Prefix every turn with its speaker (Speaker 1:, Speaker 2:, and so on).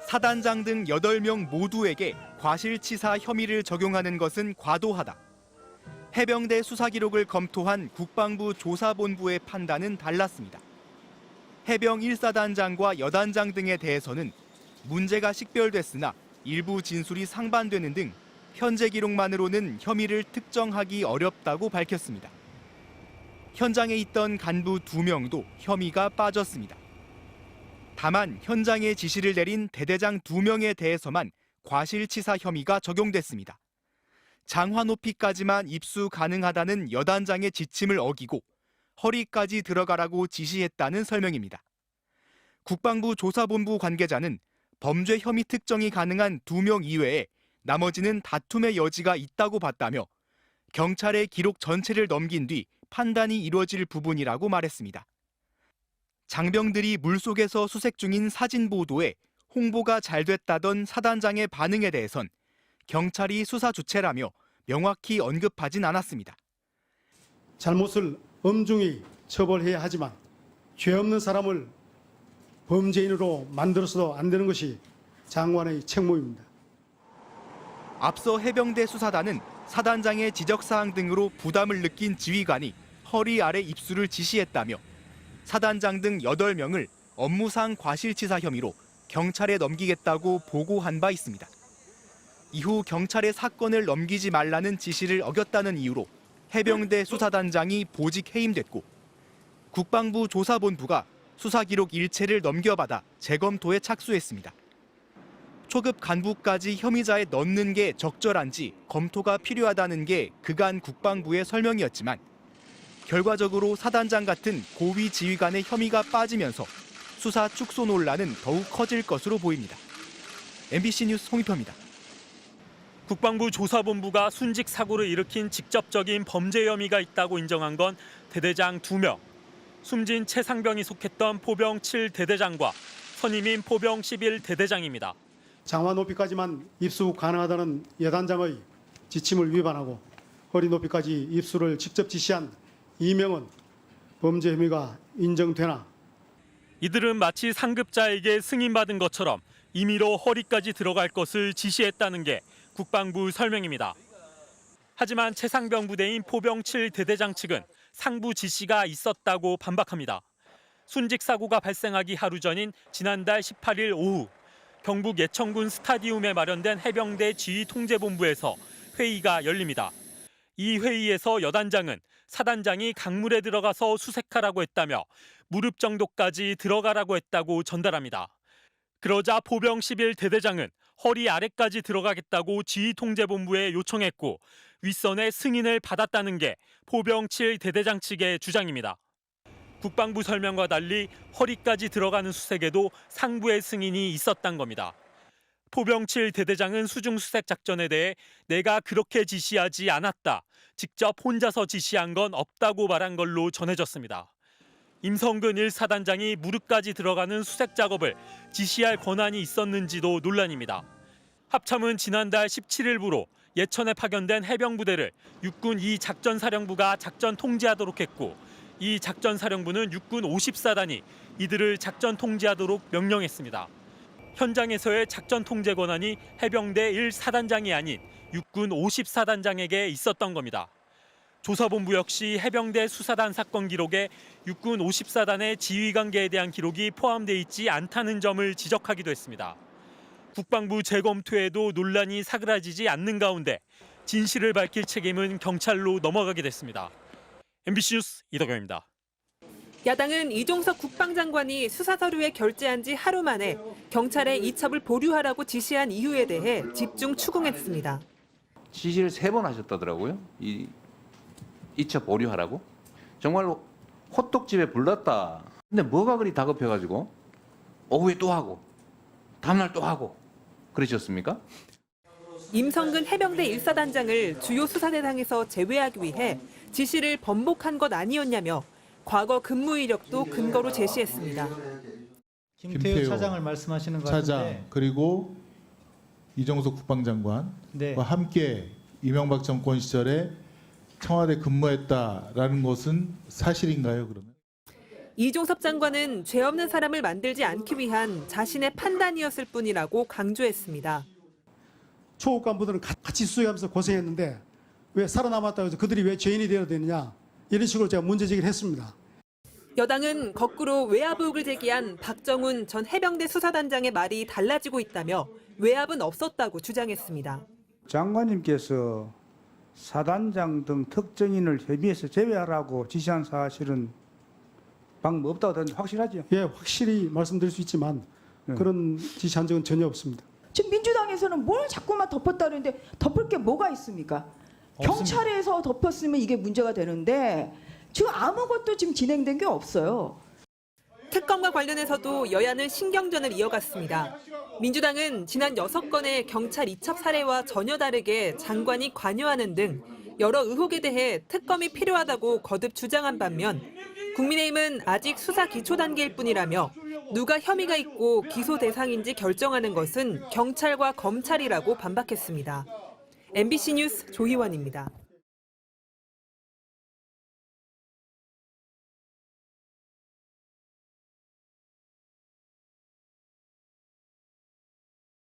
Speaker 1: 사단장 등 8명 모두에게 과실치사 혐의를 적용하는 것은 과도하다. 해병대 수사 기록을 검토한 국방부 조사본부의 판단은 달랐습니다. 해병 1사단장과 여단장 등에 대해서는 문제가 식별됐으나 일부 진술이 상반되는 등 현재 기록만으로는 혐의를 특정하기 어렵다고 밝혔습니다. 현장에 있던 간부 2명도 혐의가 빠졌습니다. 다만 현장에 지시를 내린 대대장 2명에 대해서만 과실치사 혐의가 적용됐습니다. 장화 높이까지만 입수 가능하다는 여단장의 지침을 어기고 허리까지 들어가라고 지시했다는 설명입니다. 국방부 조사본부 관계자는 범죄 혐의 특정이 가능한 2명 이외에 나머지는 다툼의 여지가 있다고 봤다며 경찰의 기록 전체를 넘긴 뒤 판단이 이루어질 부분이라고 말했습니다. 장병들이 물속에서 수색 중인 사진 보도에 홍보가 잘 됐다던 사단장의 반응에 대해선 경찰이 수사 주체라며 명확히 언급하진 않았습니다.
Speaker 2: 잘못을 엄중히 처벌해야 하지만 죄 없는 사람을 범죄인으로 만들어서도 안 되는 것이 장관의 책무입니다.
Speaker 1: 앞서 해병대 수사단은 사단장의 지적사항 등으로 부담을 느낀 지휘관이 허리 아래 입수를 지시했다며 사단장 등 8명을 업무상 과실치사 혐의로 경찰에 넘기겠다고 보고한 바 있습니다. 이후 경찰에 사건을 넘기지 말라는 지시를 어겼다는 이유로 해병대 수사단장이 보직 해임됐고 국방부 조사본부가 수사 기록 일체를 넘겨받아 재검토에 착수했습니다. 초급 간부까지 혐의자에 넣는 게 적절한지 검토가 필요하다는 게 그간 국방부의 설명이었지만 결과적으로 사단장 같은 고위 지휘관의 혐의가 빠지면서 수사 축소 논란은 더욱 커질 것으로 보입니다. MBC 뉴스 홍익표입니다.
Speaker 3: 국방부 조사본부가 순직 사고를 일으킨 직접적인 범죄 혐의가 있다고 인정한 건 대대장 2명, 숨진 최상병이 속했던 포병 7대대장과 선임인 포병 11대대장입니다.
Speaker 2: 장화 높이까지만 입수 가능하다는 여단장의 지침을 위반하고 허리 높이까지 입수를 직접 지시한 2명은 범죄 혐의가 인정되나
Speaker 3: 이들은 마치 상급자에게 승인받은 것처럼 임의로 허리까지 들어갈 것을 지시했다는 게 국방부 설명입니다. 하지만 최상병 부대인 포병 7대대장 측은 상부 지시가 있었다고 반박합니다. 순직 사고가 발생하기 하루 전인 지난달 18일 오후 경북 예천군 스타디움에 마련된 해병대 지휘통제본부에서 회의가 열립니다. 이 회의에서 여단장은 사단장이 강물에 들어가서 수색하라고 했다며 무릎 정도까지 들어가라고 했다고 전달합니다. 그러자 포병 11대대장은 허리 아래까지 들어가겠다고 지휘통제본부에 요청했고 윗선의 승인을 받았다는 게 포병 7대대장 측의 주장입니다. 국방부 설명과 달리 허리까지 들어가는 수색에도 상부의 승인이 있었단 겁니다. 포병 7대대장은 수중수색 작전에 대해 내가 그렇게 지시하지 않았다, 직접 혼자서 지시한 건 없다고 말한 걸로 전해졌습니다. 임성근 1사단장이 무릎까지 들어가는 수색 작업을 지시할 권한이 있었는지도 논란입니다. 합참은 지난달 17일부로 예천에 파견된 해병부대를 육군 2작전사령부가 작전 통제하도록 했고 이 작전사령부는 육군 54단이 이들을 작전 통제하도록 명령했습니다. 현장에서의 작전 통제 권한이 해병대 1사단장이 아닌 육군 54단장에게 있었던 겁니다. 조사본부 역시 해병대 수사단 사건 기록에 육군 54단의 지휘 관계에 대한 기록이 포함되어 있지 않다는 점을 지적하기도 했습니다. 국방부 재검토에도 논란이 사그라지지 않는 가운데 진실을 밝힐 책임은 경찰로 넘어가게 됐습니다. MBC 뉴스 이덕영입니다.
Speaker 4: 야당은 이종석 국방장관이 수사 서류에 결재한 지 하루 만에 경찰에 이첩을 보류하라고 지시한 이유에 대해 집중 추궁했습니다.
Speaker 5: 지시를 3번 하셨다더라고요. 이첩 보류하라고. 정말로 호떡집에 불났다. 근데 뭐가 그리 다급해가지고 오후에 또 하고 다음날 또 하고 그러셨습니까?
Speaker 4: 임성근 해병대 1사단장을 주요 수사 대상에서 제외하기 위해 지시를 번복한 것 아니었냐며 과거 근무 이력도 근거로 제시했습니다.
Speaker 6: 김태우 차장을 말씀하시는 것 같은데.
Speaker 7: 차장 그리고 이종석 국방장관과
Speaker 6: 네.
Speaker 7: 함께 이명박 정권 시절에 청와대 근무했다라는 것은 사실인가요, 그러면?
Speaker 4: 이종섭 장관은 죄 없는 사람을 만들지 않기 위한 자신의 판단이었을 뿐이라고 강조했습니다.
Speaker 2: 초급 간부들은 같이 수사하면서 고생했는데 왜 살아남았다고 해서 그들이 왜 죄인이 되어야 되느냐 이런 식으로 제가 문제 제기를 했습니다.
Speaker 4: 여당은 거꾸로 외압 의혹을 제기한 박정훈 전 해병대 수사단장의 말이 달라지고 있다며 외압은 없었다고 주장했습니다.
Speaker 8: 장관님께서 사단장 등 특정인을 협의해서 제외하라고 지시한 사실은 방법 없다고 확실하죠?
Speaker 2: 예, 확실히 말씀드릴 수 있지만 그런 지시한 적은 전혀 없습니다.
Speaker 9: 지금 민주당에서는 뭘 자꾸만 덮었다는데 덮을 게 뭐가 있습니까? 경찰에서 덮었으면 이게 문제가 되는데 지금 아무것도 지금 진행된 게 없어요.
Speaker 4: 특검과 관련해서도 여야는 신경전을 이어갔습니다. 민주당은 지난 6건의 경찰 이첩 사례와 전혀 다르게 장관이 관여하는 등 여러 의혹에 대해 특검이 필요하다고 거듭 주장한 반면 국민의힘은 아직 수사 기초 단계일 뿐이라며 누가 혐의가 있고 기소 대상인지 결정하는 것은 경찰과 검찰이라고 반박했습니다. MBC 뉴스 조희원입니다.